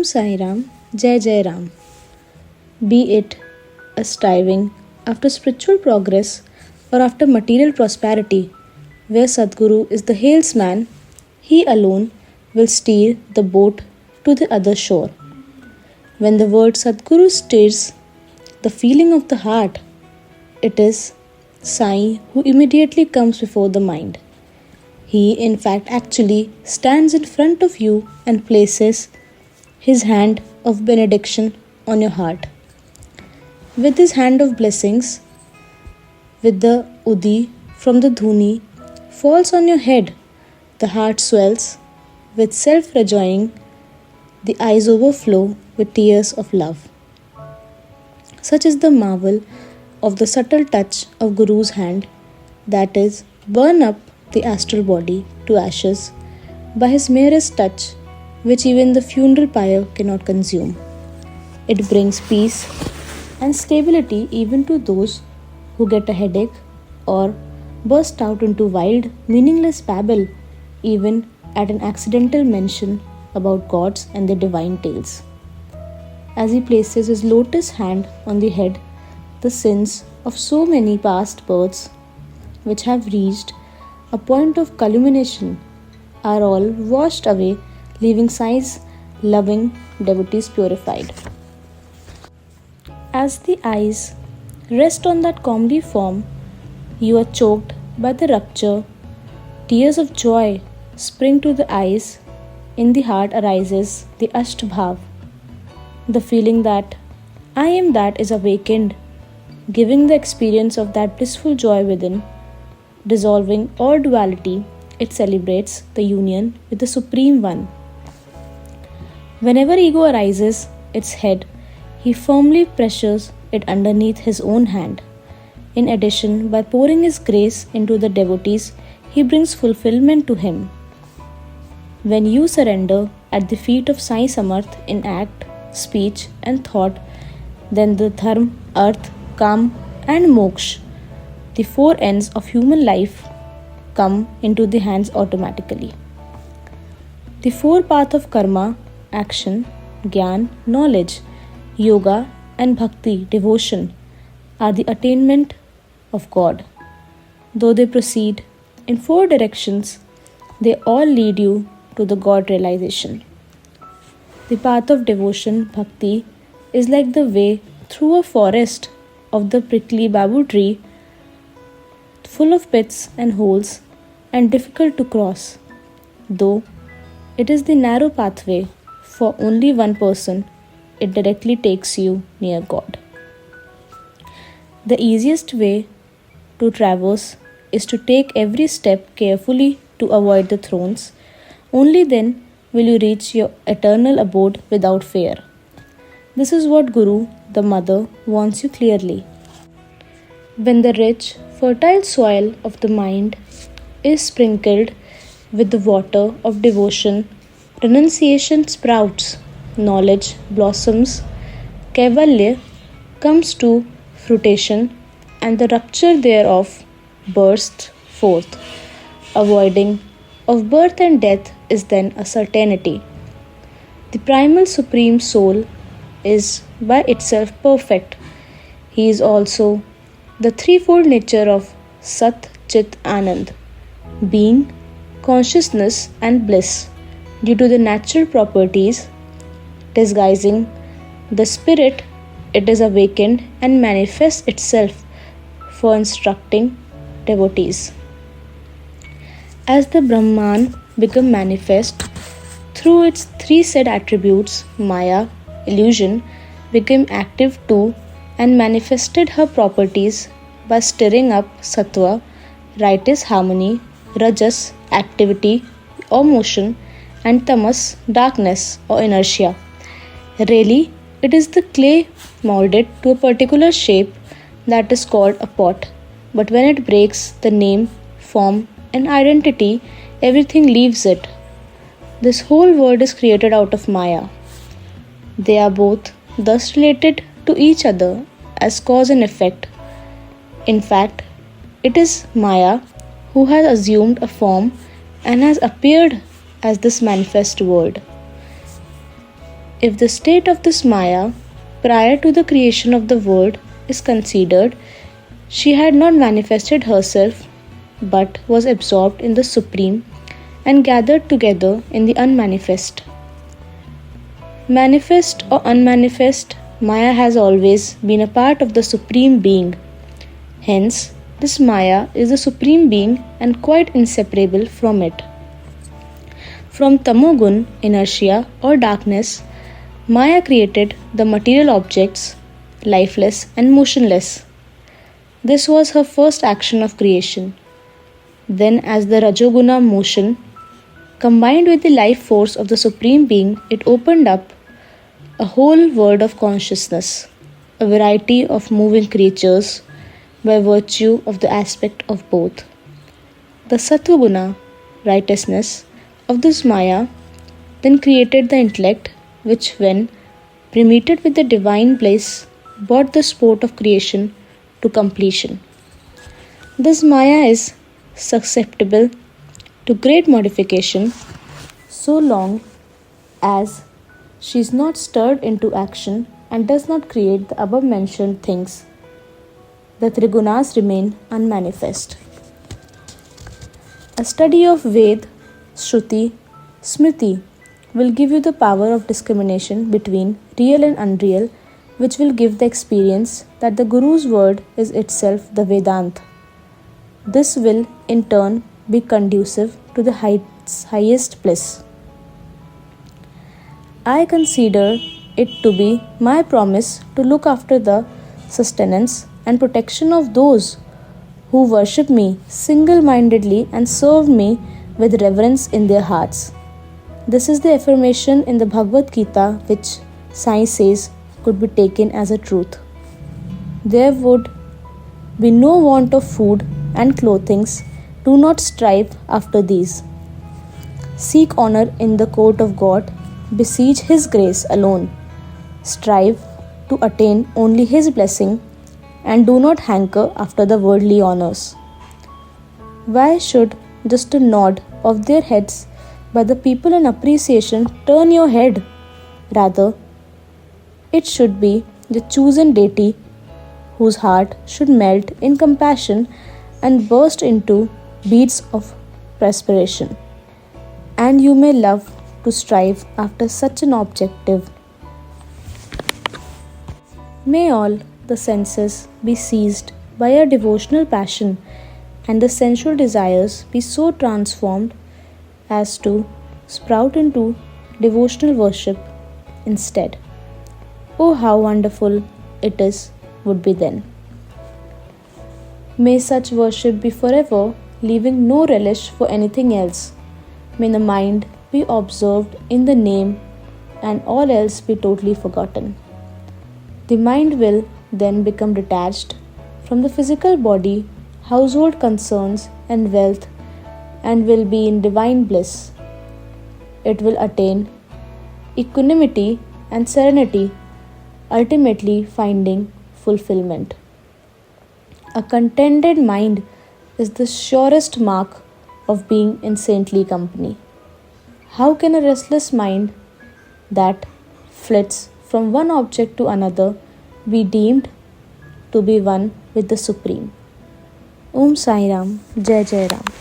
Om Sai Ram, Jai Jai Ram. Be it a striving after spiritual progress or after material prosperity, where Satguru is the halesman, he alone will steer the boat to the other shore. When the word Satguru stirs the feeling of the heart, it is Sai who immediately comes before the mind. He, in fact, actually stands in front of you and places his hand of benediction on your heart. With his hand of blessings, with the Udi from the Dhuni falls on your head, the heart swells with self rejoicing, the eyes overflow with tears of love. Such is the marvel of the subtle touch of Guru's hand, that is, burn up the astral body to ashes by his merest touch, which even the funeral pyre cannot consume. It brings peace and stability even to those who get a headache or burst out into wild, meaningless babble even at an accidental mention about gods and their divine tales. As he places his lotus hand on the head, the sins of so many past births, which have reached a point of culmination, are all washed away, leaving Sai's loving devotees purified. As the eyes rest on that comely form, you are choked by the rupture. Tears of joy spring to the eyes. In the heart arises the Ashtbhav. The feeling that I am that is awakened, giving the experience of that blissful joy within. Dissolving all duality, it celebrates the union with the Supreme One. Whenever ego arises its head, he firmly pressures it underneath his own hand. In addition, by pouring his grace into the devotees, he brings fulfillment to him. When you surrender at the feet of Sai Samarth in act, speech and thought, then the dharma, arth, kam and moksha, the four ends of human life, come into the hands automatically. The four paths of karma, action, gyan, knowledge, yoga and bhakti, devotion, are the attainment of God. Though they proceed in four directions, they all lead you to the God realization. The path of devotion, bhakti, is like the way through a forest of the prickly babu tree, full of pits and holes and difficult to cross. Though it is the narrow pathway for only one person, it directly takes you near God. The easiest way to traverse is to take every step carefully to avoid the thorns. Only then will you reach your eternal abode without fear. This is what Guru, the Mother, wants you clearly. When the rich, fertile soil of the mind is sprinkled with the water of devotion, renunciation sprouts, knowledge blossoms, kaivalya comes to fruition, and the rupture thereof bursts forth. Avoiding of birth and death is then a certainty. The primal supreme soul is by itself perfect. He is also the threefold nature of Sat, Chit, Anand, being, consciousness and bliss, due to the natural properties disguising the spirit. It is awakened and manifests itself for instructing devotees. As the Brahman become manifest through its three said attributes, Maya, illusion, became active too and manifested her properties by stirring up Sattva, righteous harmony, Rajas, activity or motion, and Tamas, darkness or inertia. Really, it is the clay molded to a particular shape that is called a pot, but when it breaks the name, form, and identity, everything leaves it. This whole world is created out of Maya. They are both thus related to each other as cause and effect. In fact, it is Maya who has assumed a form and has appeared as this manifest world. If the state of this Maya prior to the creation of the world is considered, she had not manifested herself but was absorbed in the Supreme and gathered together in the unmanifest. Manifest or unmanifest, Maya has always been a part of the Supreme Being. Hence, this Maya is the Supreme Being and quite inseparable from it. From Tamogun, inertia or darkness, Maya created the material objects, lifeless and motionless. This was her first action of creation. Then, as the Rajoguna motion combined with the life force of the Supreme Being, it opened up a whole world of consciousness, a variety of moving creatures by virtue of the aspect of both. The Sattvaguna, righteousness, of this Maya then created the intellect, which, when permeated with the divine bliss, brought the sport of creation to completion. This Maya is susceptible to great modification so long as she is not stirred into action and does not create the above mentioned things. The Trigunas remain unmanifest. A study of Ved, Shruti, Smriti will give you the power of discrimination between real and unreal, which will give the experience that the Guru's word is itself the Vedanta. This will in turn be conducive to the highest bliss. I consider it to be my promise to look after the sustenance and protection of those who worship me single-mindedly and serve me with reverence in their hearts. This is the affirmation in the Bhagavad Gita which Sai says could be taken as a truth. There would be no want of food and clothings. Do not strive after these. Seek honor in the court of God. Beseech His grace alone. Strive to attain only His blessing and do not hanker after the worldly honors. Why should just a nod of their heads by the people in appreciation turn your head? Rather, it should be the chosen deity whose heart should melt in compassion and burst into beads of perspiration. And you may love to strive after such an objective. May all the senses be seized by a devotional passion and the sensual desires be so transformed as to sprout into devotional worship instead. Oh, how wonderful it is would be then. May such worship be forever, leaving no relish for anything else. May the mind be observed in the name and all else be totally forgotten. The mind will then become detached from the physical body, household concerns and wealth and will be in divine bliss. It will attain equanimity and serenity, ultimately finding fulfillment. A contented mind is the surest mark of being in saintly company. How can a restless mind that flits from one object to another be deemed to be one with the Supreme? Om Sai Ram, Jai Jai Ram.